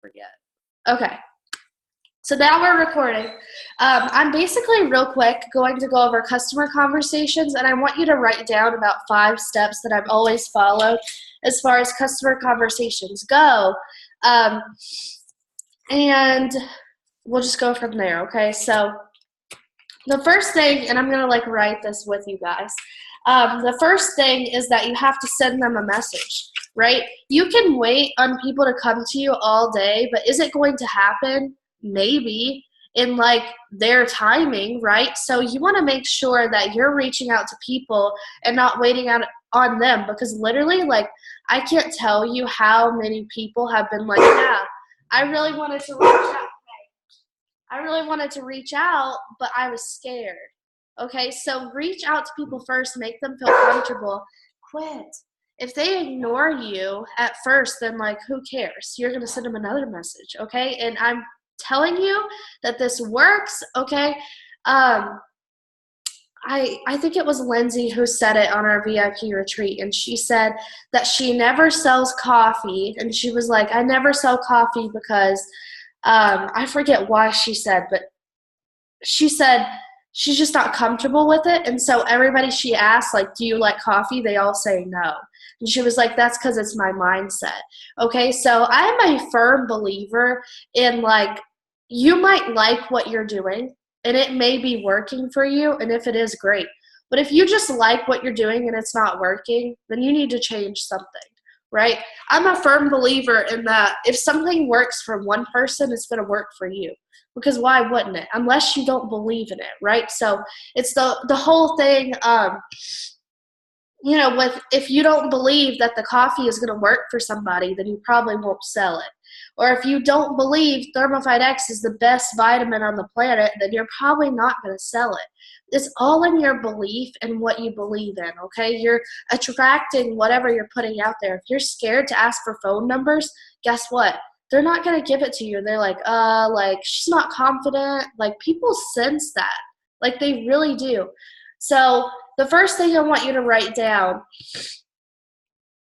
forget. Okay. So now we're recording. I'm basically real quick going to go over customer conversations, and I want you to write down about 5 steps that I've always followed as far as customer conversations go. And we'll just go from there, okay? So the first thing, and I'm going to write this with you guys. The first thing is that you have to send them a message, right? You can wait on people to come to you all day, but is it going to happen? Maybe in their timing, right? So you want to make sure that you're reaching out to people and not waiting out on them, because literally I can't tell you how many people have been like, yeah, I really wanted to reach out, but I was scared. Okay, so reach out to people first, make them feel comfortable. Quit. If they ignore you at first, then who cares? You're going to send them another message, okay? And I'm telling you that this works, okay? I think it was Lindsay who said it on our VIP retreat, and she said that she never sells coffee, and she was like, I never sell coffee because I forget why she said, but she said she's just not comfortable with it, and so everybody she asks, do you like coffee? They all say no. And she was like, that's because it's my mindset. Okay, so I'm a firm believer in you might like what you're doing, and it may be working for you, and if it is, great. But if you just like what you're doing and it's not working, then you need to change something, right? I'm a firm believer in that if something works for one person, it's going to work for you. Because why wouldn't it? Unless you don't believe in it, right? So it's the whole thing, with if you don't believe that the coffee is going to work for somebody, then you probably won't sell it. Or if you don't believe Thermophyte X is the best vitamin on the planet, then you're probably not going to sell it. It's all in your belief and what you believe in, okay? You're attracting whatever you're putting out there. If you're scared to ask for phone numbers, guess what? They're not going to give it to you. They're she's not confident. People sense that. They really do. So the first thing I want you to write down,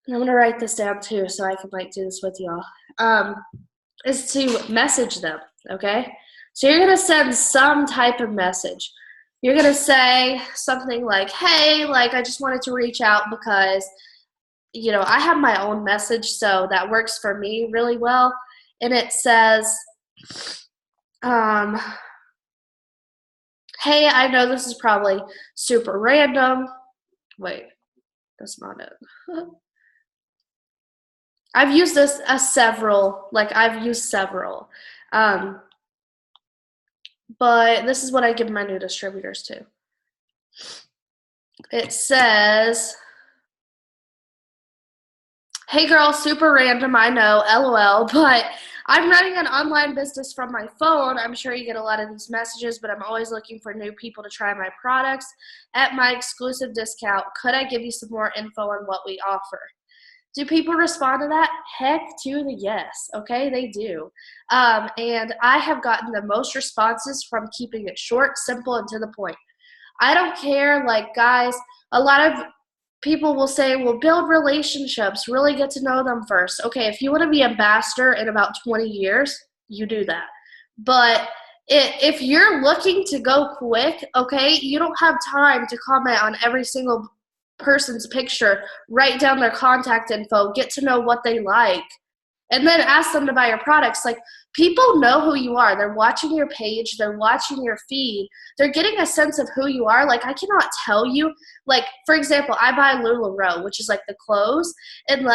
and I'm going to write this down too so I can do this with y'all, is to message them, okay? So you're going to send some type of message. You're going to say something like, hey, I just wanted to reach out because, I have my own message, so that works for me really well. And it says, hey, I know this is probably super random. Wait, that's not it. I've used this as several, but this is what I give my new distributors to. It says, hey girl, super random, I know, LOL, but I'm running an online business from my phone. I'm sure you get a lot of these messages, but I'm always looking for new people to try my products at my exclusive discount. Could I give you some more info on what we offer? Do people respond to that? Heck to the yes, okay? They do. And I have gotten the most responses from keeping it short, simple, and to the point. I don't care, guys, a lot of people will say, well, build relationships, really get to know them first. Okay, if you want to be ambassador in about 20 years, you do that. But if you're looking to go quick, okay, you don't have time to comment on every single person's picture, write down their contact info, get to know what they like, and then ask them to buy your products. People know who you are. They're watching your page. They're watching your feed. They're getting a sense of who you are. I cannot tell you. For example, I buy LuLaRoe, which is the clothes, and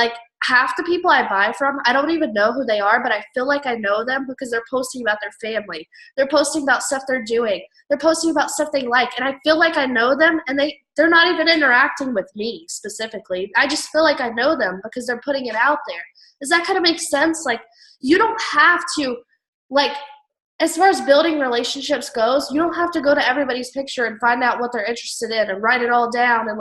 half the people I buy from, I don't even know who they are, but I feel like I know them because they're posting about their family. They're posting about stuff they're doing. They're posting about stuff they like, and I feel like I know them, and they're not even interacting with me specifically. I just feel like I know them because they're putting it out there. Does that kind of make sense? You don't have to, as far as building relationships goes, you don't have to go to everybody's picture and find out what they're interested in and write it all down. And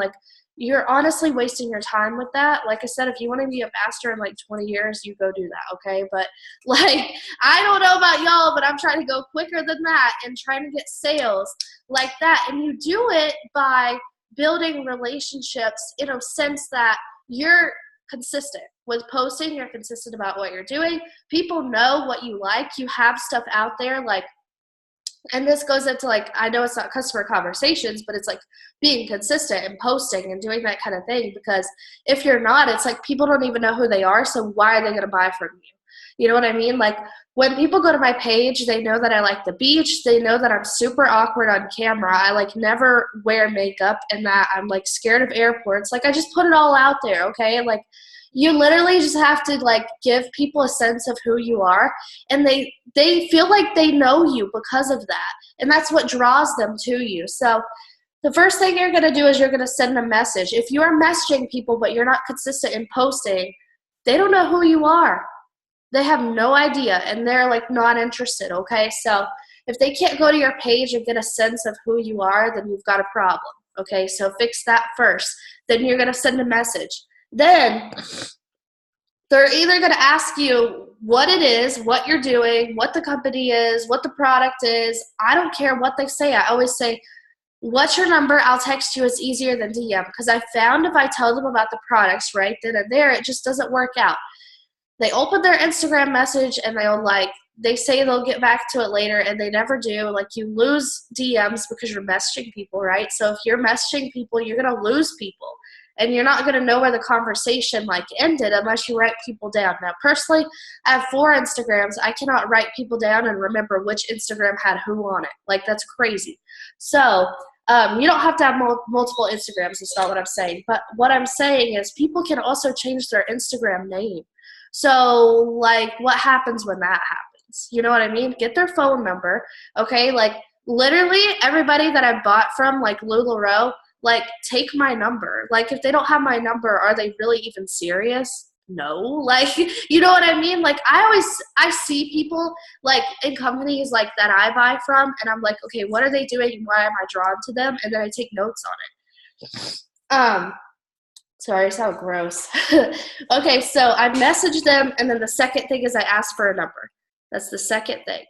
you're honestly wasting your time with that. Like I said, if you want to be a master in 20 years, you go do that, okay? But I don't know about y'all, but I'm trying to go quicker than that and trying to get sales like that. And you do it by building relationships in a sense that you're consistent. with posting, you're consistent about what you're doing. People know what you like. You have stuff out there, like, and this goes into, like, I know it's not customer conversations, but it's like being consistent and posting and doing that kind of thing, because if you're not, it's like people don't even know who they are, so why are they going to buy from you? You know what I mean? Like, when people go to my page, they know that I like the beach. They know that I'm super awkward on camera. I, like, never wear makeup, and that I'm, like, scared of airports. Like, I just put it all out there, okay? Like, you literally just have to, like, give people a sense of who you are, and they feel like they know you because of that, and that's what draws them to you. So the first thing you're going to do is you're going to send a message. If you are messaging people but you're not consistent in posting, they don't know who you are. They have no idea, and they're, like, not interested, okay? So if they can't go to your page and get a sense of who you are, then you've got a problem, okay? So fix that first. Then you're going to send a message. Then they're either going to ask you what it is, what you're doing, what the company is, what the product is. I don't care what they say. I always say, what's your number? I'll text you. It's easier than DM, because I found if I tell them about the products right then and there, it just doesn't work out. They open their Instagram message and they say they'll get back to it later, and they never do. Like, you lose DMs because you're messaging people, right? So if you're messaging people, you're going to lose people. And you're not going to know where the conversation, like, ended unless you write people down. Now, personally, I have 4 Instagrams. I cannot write people down and remember which Instagram had who on it. Like, that's crazy. So you don't have to have multiple Instagrams. That's not what I'm saying. But what I'm saying is people can also change their Instagram name. So, like, what happens when that happens? You know what I mean? Get their phone number, okay? Like, literally everybody that I bought from, like, LuLaRoe, like, take my number. Like, if they don't have my number, are they really even serious? No. Like, you know what I mean? Like, I see people, like, in companies, like, that I buy from, and I'm like, okay, what are they doing and why am I drawn to them? And then I take notes on it. Sorry, I sound gross. Okay, so I message them, and then the second thing is I ask for a number. That's the second thing.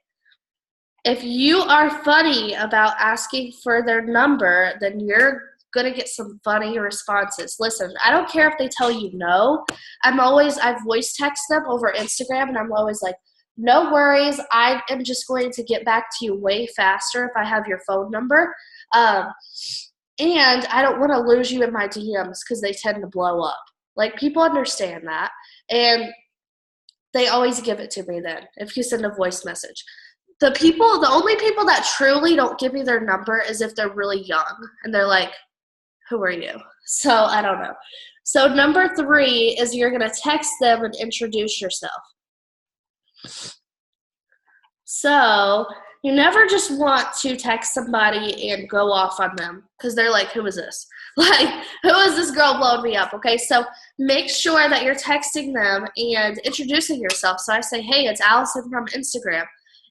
If you are funny about asking for their number, then you're going to get some funny responses. Listen, I don't care if they tell you no. I voice text them over Instagram, and I'm always like, no worries. I am just going to get back to you way faster if I have your phone number. And I don't want to lose you in my DMs because they tend to blow up. Like, people understand that. And they always give it to me then if you send a voice message. The only people that truly don't give me their number is if they're really young. And they're like, who are you? So I don't know. So number 3 is you're going to text them and introduce yourself. So you never just want to text somebody and go off on them because they're like, who is this? Like, who is this girl blowing me up? Okay, so make sure that you're texting them and introducing yourself. So I say, hey, it's Allison from Instagram.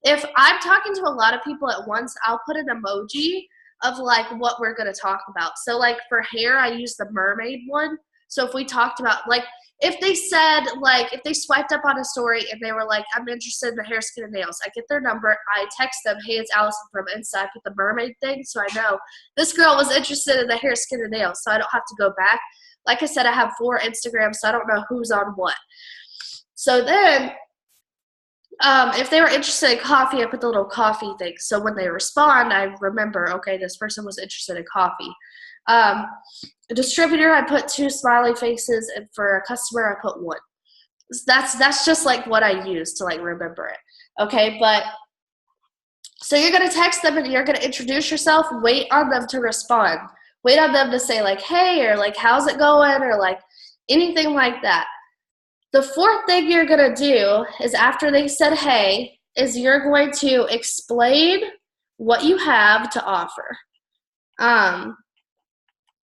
If I'm talking to a lot of people at once, I'll put an emoji of, like, what we're going to talk about. So, like, for hair, I use the mermaid one. So if we talked about, like, if they said, like, if they swiped up on a story and they were like, I'm interested in the hair, skin, and nails, I get their number, I text them, hey, it's Allison from Insta. I put the mermaid thing so I know this girl was interested in the hair, skin, and nails, so I don't have to go back. Like I said, I have 4 Instagrams, so I don't know who's on what. So then if they were interested in coffee, I put the little coffee thing. So when they respond, I remember, okay, this person was interested in coffee. A distributor, I put 2 smiley faces, and for a customer, I put 1. That's just, like, what I use to, like, remember it. Okay, but so you're going to text them and you're going to introduce yourself. Wait on them to respond. Wait on them to say, like, hey, or, like, how's it going, or, like, anything like that. The 4th thing you're going to do is after they said hey, is you're going to explain what you have to offer.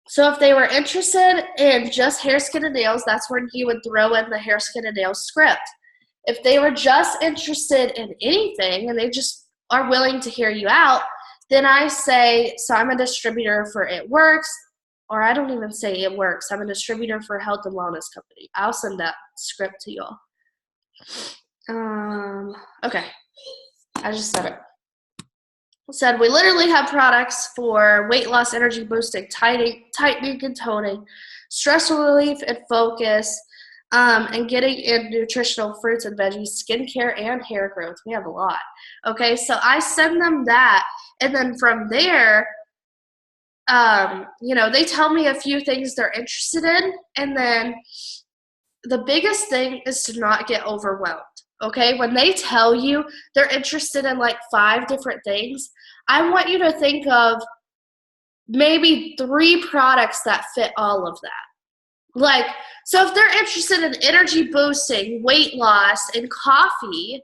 So if they were interested in just hair, skin, and nails, that's when you would throw in the hair, skin, and nails script. If they were just interested in anything and they just are willing to hear you out, then I say, so I'm a distributor for It Works, or I don't even say It Works. I'm a distributor for a health and wellness company. I'll send that script to y'all. Okay. I just said it. Said we literally have products for weight loss, energy boosting, tightening and toning, stress relief and focus, and getting in nutritional fruits and veggies, skincare, and hair growth. We have a lot. Okay, so I send them that, and then from there, they tell me a few things they're interested in, and then the biggest thing is to not get overwhelmed. Okay, when they tell you they're interested in like 5 different things, I want you to think of maybe 3 products that fit all of that. Like, so if they're interested in energy boosting, weight loss, and coffee,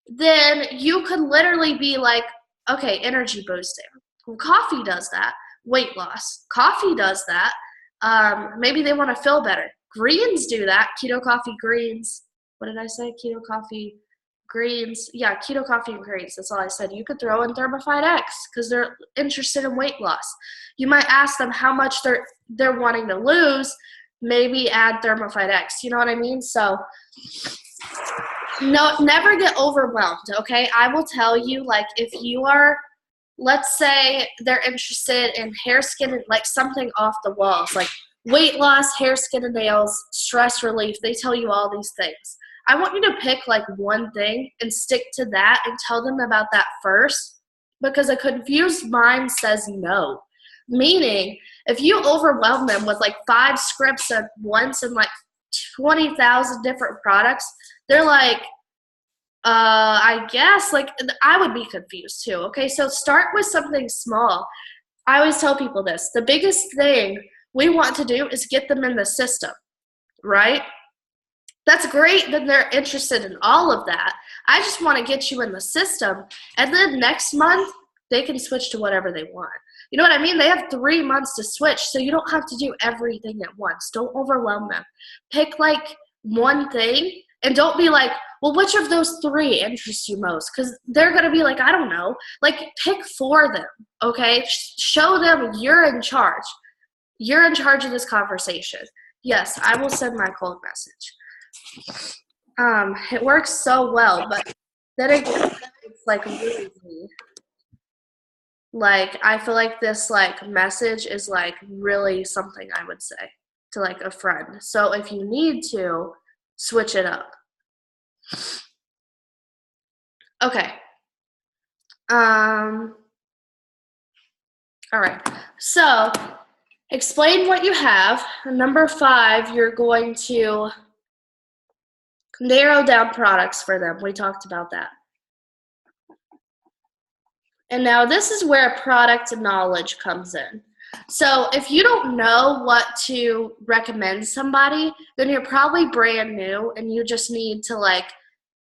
then you could literally be like, okay, energy boosting. Well, coffee does that. Weight loss. Coffee does that. Maybe they want to feel better. Greens do that. Keto coffee greens. What did I say? Keto coffee greens. Yeah, keto coffee and greens. That's all I said. You could throw in Thermophyte X because they're interested in weight loss. You might ask them how much they're wanting to lose. Maybe add Thermophyte X. You know what I mean? So no, never get overwhelmed, okay? I will tell you, like, if you are, let's say they're interested in hair, skin, and like something off the walls, like weight loss, hair, skin, and nails, stress relief. They tell you all these things. I want you to pick like one thing and stick to that and tell them about that first, because a confused mind says no. Meaning, if you overwhelm them with like 5 scripts at once and like 20,000 different products, they're like, I guess, like, I would be confused too. Okay, so start with something small. I always tell people this. The biggest thing we want to do is get them in the system, right? That's great that they're interested in all of that. I just want to get you in the system, and then next month, they can switch to whatever they want. You know what I mean? They have 3 months to switch, so you don't have to do everything at once. Don't overwhelm them. Pick like one thing, and don't be like, well, which of those 3 interests you most? Because they're going to be like, I don't know. Like, pick for them, okay? Show them you're in charge. You're in charge of this conversation. Yes, I will send my cold message. It works so well, but then again, it's like really weird. Like, I feel like this like message is like really something I would say to like a friend. So if you need to, switch it up. Okay. All right. So explain what you have. Number 5, you're going to narrow down products for them. We talked about that. And now this is where product knowledge comes in. So if you don't know what to recommend somebody, then you're probably brand new and you just need to like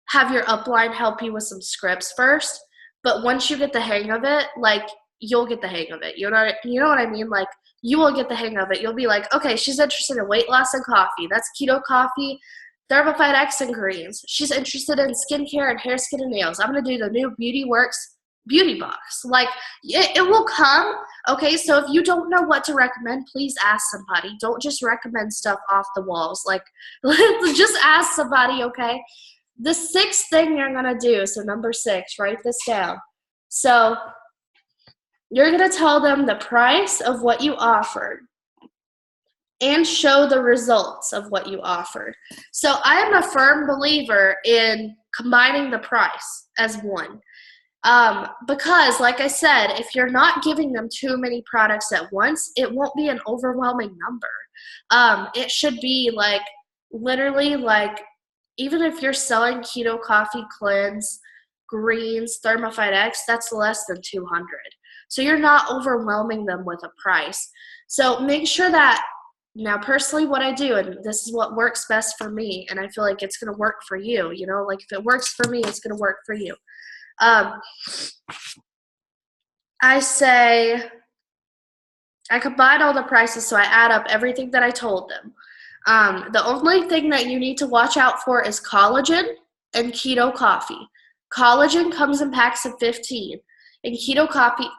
have your upline help you with some scripts first. But once you get the hang of it, like you'll get the hang of it. You know what I mean? Like you will get the hang of it. You'll be like, okay, she's interested in weight loss and coffee. That's keto coffee, Thermophyte X and greens. She's interested in skincare and hair, skin, and nails. I'm gonna do the new Beauty Works beauty box. Like it will come. Okay, so if you don't know what to recommend, please ask somebody. Don't just recommend stuff off the walls. Like just ask somebody. Okay, the 6th thing you're gonna do, so number 6, write this down. So you're gonna tell them the price of what you offered and show the results of what you offered. So I am a firm believer in combining the price as one. Because like I said, if you're not giving them too many products at once, it won't be an overwhelming number. It should be like literally like, even if you're selling keto coffee cleanse, greens, Thermophyte X, that's less than 200. So you're not overwhelming them with a price. So make sure that, now personally what I do, and this is what works best for me, and I feel like it's going to work for you, you know, like if it works for me, it's going to work for you. I say I combine all the prices, so I add up everything that I told them. The only thing that you need to watch out for is collagen and keto coffee. Collagen comes in packs of 15, and keto coffee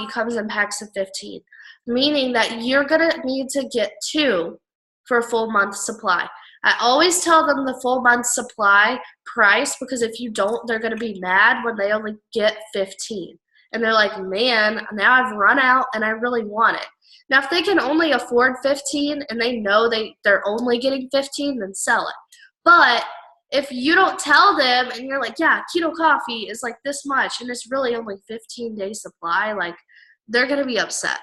comes in packs of 15, meaning that you're gonna need to get 2 for a full month supply. I always tell them the full month supply price, because if you don't, they're going to be mad when they only get 15. and they're like, man, now I've run out and I really want it. Now, if they can only afford 15 and they know they're only getting 15, then sell it. But if you don't tell them and you're like, yeah, keto coffee is like this much and it's really only 15-day supply, like they're going to be upset.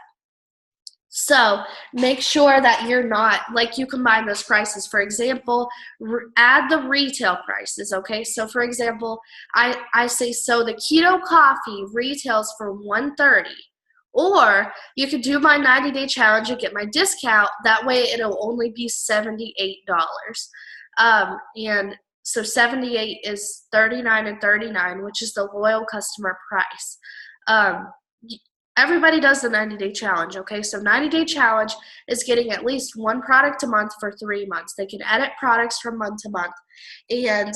So make sure that you're not, like you combine those prices. For example, add the retail prices, okay? So for example, I say, so the keto coffee retails for $130. Or you could do my 90-day challenge and get my discount. That way it'll only be $78. And so 78 is $39.39, which is the loyal customer price. Everybody does the 90-day challenge, okay? So 90-day challenge is getting at least one product a month for 3 months. They can edit products from month to month. And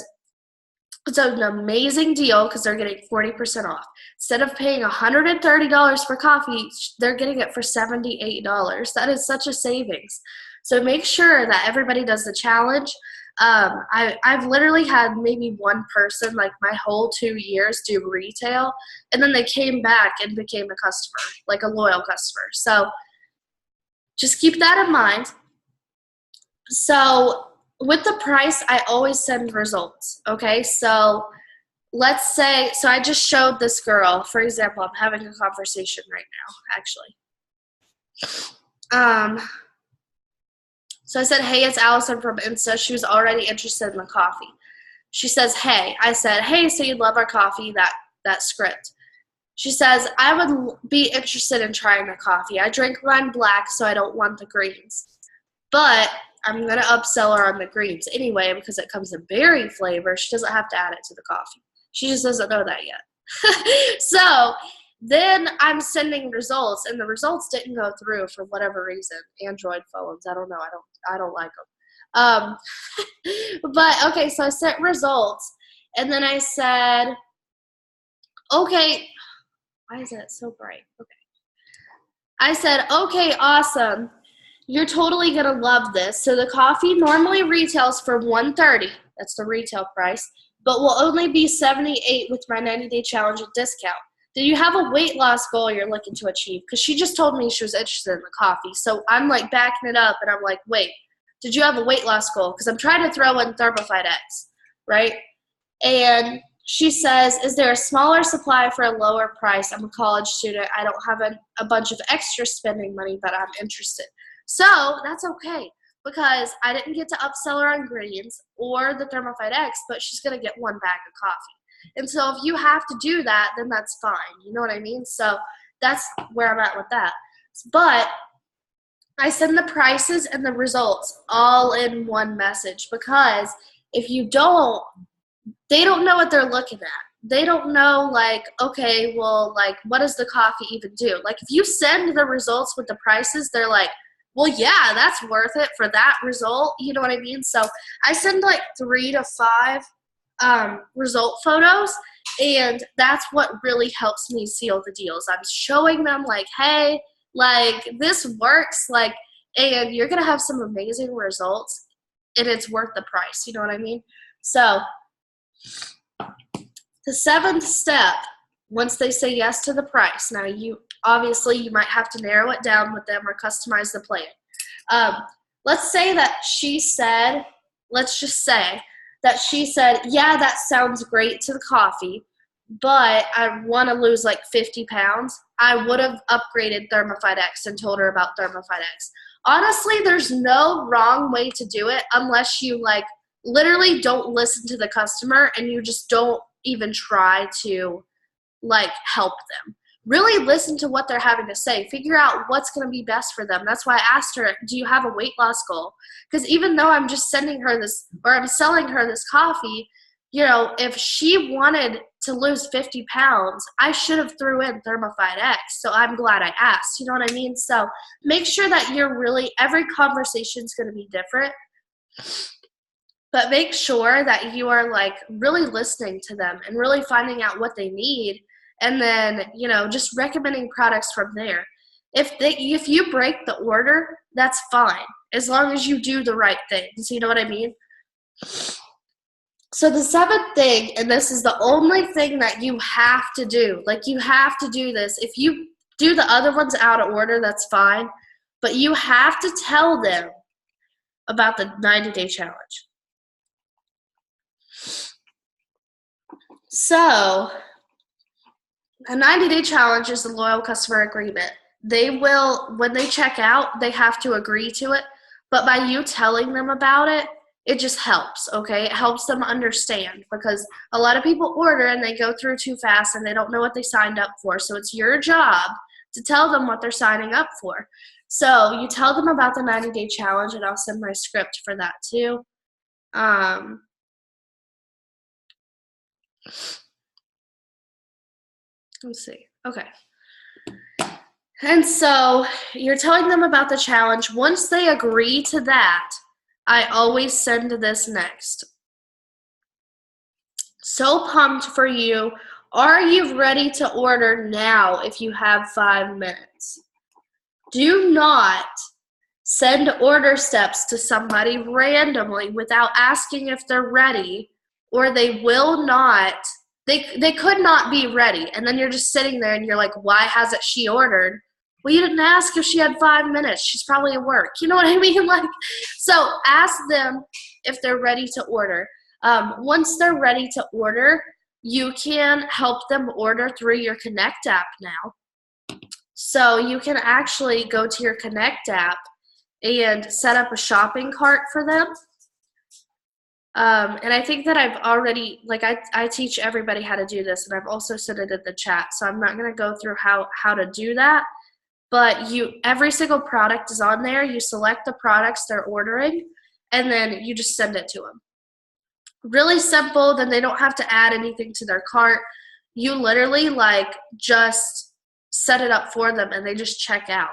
it's an amazing deal because they're getting 40% off. Instead of paying $130 for coffee, they're getting it for $78. That is such a savings. So make sure that everybody does the challenge. I've literally had maybe one person, like my whole 2 years, do retail, and then they came back and became a customer, like a loyal customer. So just keep that in mind. So with the price, I always send results, okay? So let's say, so I just showed this girl, for example, I'm having a conversation right now, actually. So I said, hey, it's Allison from Insta. She was already interested in the coffee. She says, hey. I said, hey, so you love our coffee, that script. She says, I would be interested in trying the coffee. I drink mine black, so I don't want the greens. But I'm going to upsell her on the greens anyway because it comes in berry flavor. She doesn't have to add it to the coffee. She just doesn't know that yet. So then I'm sending results, and the results didn't go through for whatever reason. Android phones, I don't know. I don't like them. But okay, so I sent results, and then I said, okay, why is that so bright? Okay. I said, okay, awesome. You're totally going to love this. So the coffee normally retails for $130. That's the retail price, but will only be $78 with my 90-day challenge and discount. Do you have a weight loss goal you're looking to achieve? Because she just told me she was interested in the coffee. So I'm like backing it up, and I'm like, wait, did you have a weight loss goal? Because I'm trying to throw in Thermofite X, right? And she says, is there a smaller supply for a lower price? I'm a college student. I don't have a bunch of extra spending money, but I'm interested. So that's okay because I didn't get to upsell her on greens or the Thermofite X, but she's going to get one bag of coffee. And so if you have to do that, then that's fine. You know what I mean? So that's where I'm at with that. But I send the prices and the results all in one message because if you don't, they don't know what they're looking at. They don't know, like, okay, well, like, what does the coffee even do? Like, if you send the results with the prices, they're like, well, yeah, that's worth it for that result. You know what I mean? So I send like 3 to 5 result photos, and that's what really helps me seal the deals. I'm showing them like, hey, like this works, like, and you're gonna have some amazing results, and it's worth the price. You know what I mean? So the 7th step, once they say yes to the price, now you might have to narrow it down with them or customize the plan. Let's say that she said, yeah, that sounds great to the coffee, but I want to lose like 50 pounds. I would have upgraded Thermofite X and told her about Thermofite X. Honestly, there's no wrong way to do it unless you like literally don't listen to the customer and you just don't even try to like help them. Really listen to what they're having to say. Figure out what's going to be best for them. That's why I asked her, do you have a weight loss goal? Because even though I'm just sending her this, or I'm selling her this coffee, you know, if she wanted to lose 50 pounds, I should have threw in Thermofite X. So I'm glad I asked. You know what I mean? So make sure that you're really, every conversation is going to be different. But make sure that you are like really listening to them and really finding out what they need. And then, you know, just recommending products from there. If you break the order, that's fine, as long as you do the right things. You know what I mean? So the seventh thing, and this is the only thing that you have to do, like you have to do this. If you do the other ones out of order, that's fine, but you have to tell them about the 90-day challenge. So a 90-day challenge is the loyal customer agreement. They will, when they check out, they have to agree to it, but by you telling them about it, it just helps, okay? It helps them understand, because a lot of people order and they go through too fast and they don't know what they signed up for. So it's your job to tell them what they're signing up for. So you tell them about the 90-day challenge, and I'll send my script for that too. Let's see. Okay. And so you're telling them about the challenge. Once they agree to that, I always send this next. So pumped for you. Are you ready to order now if you have 5 minutes? Do not send order steps to somebody randomly without asking if they're ready, or they will not, they could not be ready. And then you're just sitting there and you're like, why hasn't she ordered? Well, you didn't ask if she had 5 minutes. She's probably at work. You know what I mean? Like, so ask them if they're ready to order. Once they're ready to order, you can help them order through your Connect app now. So you can actually go to your Connect app and set up a shopping cart for them. And I think that I've already, like I teach everybody how to do this, and I've also said it in the chat, so I'm not going to go through how to do that. But every single product is on there. You select the products they're ordering, and then you just send it to them. Really simple. Then they don't have to add anything to their cart. You literally just set it up for them, and they just check out.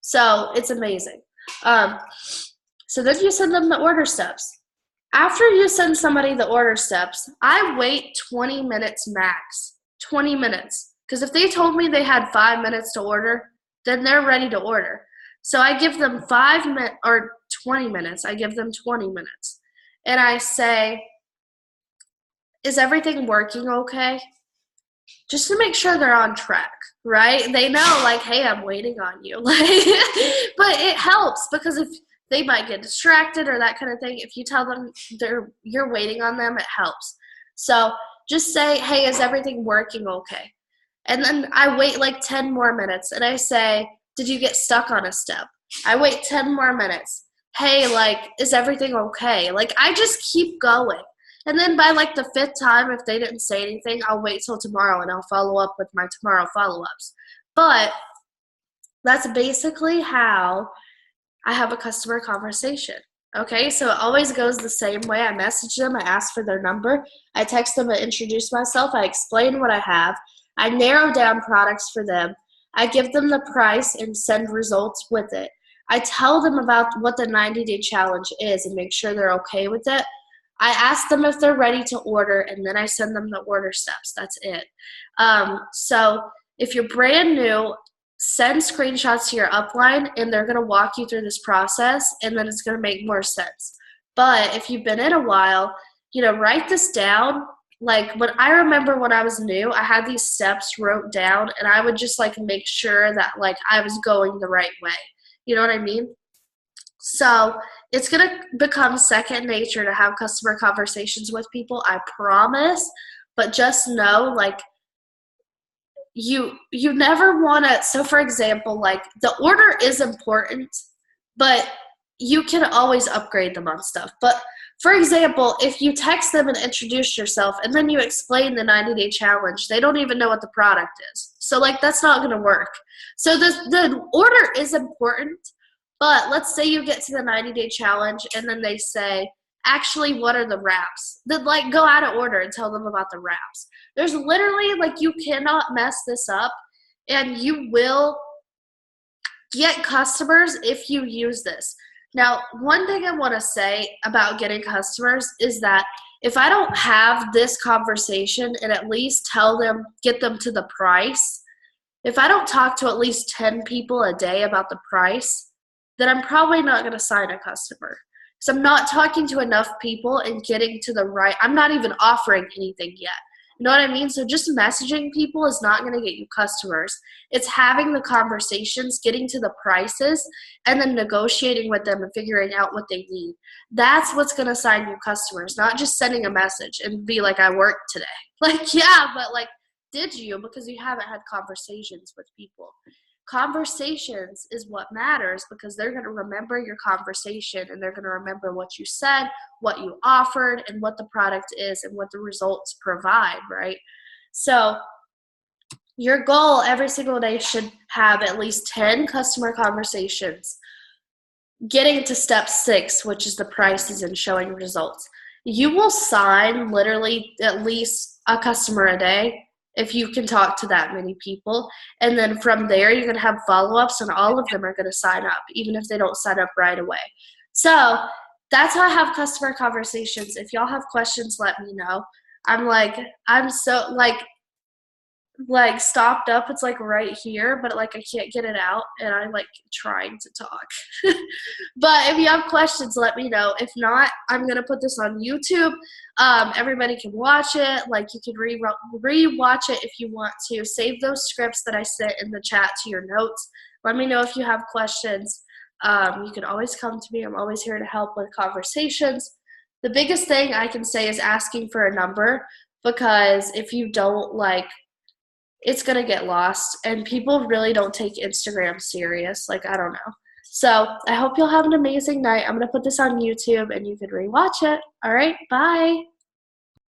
So it's amazing. So then you send them the order steps. After you send somebody the order steps, I wait 20 minutes max. 20 minutes. Because if they told me they had 5 minutes to order, then they're ready to order. So I give them 5 minutes or 20 minutes. I give them 20 minutes. And I say, is everything working okay? Just to make sure they're on track, right? They know, like, hey, I'm waiting on you. But it helps, because if they might get distracted or that kind of thing, if you tell them you're waiting on them, it helps. So just say, hey, is everything working okay? And then I wait like 10 more minutes, and I say, did you get stuck on a step? I wait 10 more minutes. Hey, is everything okay? I just keep going. And then by the 5th time, if they didn't say anything, I'll wait till tomorrow and I'll follow up with my tomorrow follow-ups. But that's basically how I have a customer conversation. Okay, so it always goes the same way. I message them, I ask for their number, I text them, I introduce myself, I explain what I have, I narrow down products for them, I give them the price and send results with it. I tell them about what the 90-day challenge is and make sure they're okay with it. I ask them if they're ready to order, and then I send them the order steps. That's it. So if you're brand new, send screenshots to your upline, and they're going to walk you through this process, and then it's going to make more sense. But if you've been in a while, write this down. When I remember when I was new, I had these steps wrote down, and I would just make sure that I was going the right way. You know what I mean? So it's going to become second nature to have customer conversations with people, I promise. But just know, you never want to, so for example, the order is important, but you can always upgrade them on stuff. But for example, if you text them and introduce yourself and then you explain the 90-day challenge, they don't even know what the product is. So that's not going to work. So the order is important. But let's say you get to the 90-day challenge and then they say, actually, what are the wraps? Then go out of order and tell them about the wraps. There's literally you cannot mess this up, and you will get customers if you use this. Now, one thing I want to say about getting customers is that if I don't have this conversation and at least get them to the price, if I don't talk to at least 10 people a day about the price, then I'm probably not going to sign a customer. because I'm not talking to enough people and getting to the right. I'm not even offering anything yet. You know what I mean? So just messaging people is not going to get you customers. It's having the conversations, getting to the prices, and then negotiating with them and figuring out what they need. That's what's going to sign you customers, not just sending a message and be like, I worked today. Like, yeah, but like, did you? Because you haven't had conversations with people. Conversations is what matters because they're going to remember your conversation and they're going to remember what you said, what you offered, and what the product is and what the results provide, right? So your goal every single day should have at least 10 customer conversations, getting to step 6, which is the prices and showing results. You will sign literally at least a customer a day if you can talk to that many people. And then from there, you're going to have follow-ups, and all of them are going to sign up, even if they don't sign up right away. So that's how I have customer conversations. If y'all have questions, let me know. I'm so stopped up. It's like right here, but like I can't get it out, and I'm like trying to talk. But if you have questions, let me know. If not, I'm gonna put this on YouTube. Everybody can watch it. Like you can re-watch it if you want to. Save those scripts that I sent in the chat to your notes. Let me know if you have questions. You can always come to me. I'm always here to help with conversations. The biggest thing I can say is asking for a number, because if you don't, it's going to get lost, and people really don't take Instagram serious. Like, I don't know. So I hope you'll have an amazing night. I'm going to put this on YouTube, and you can rewatch it. All right, bye.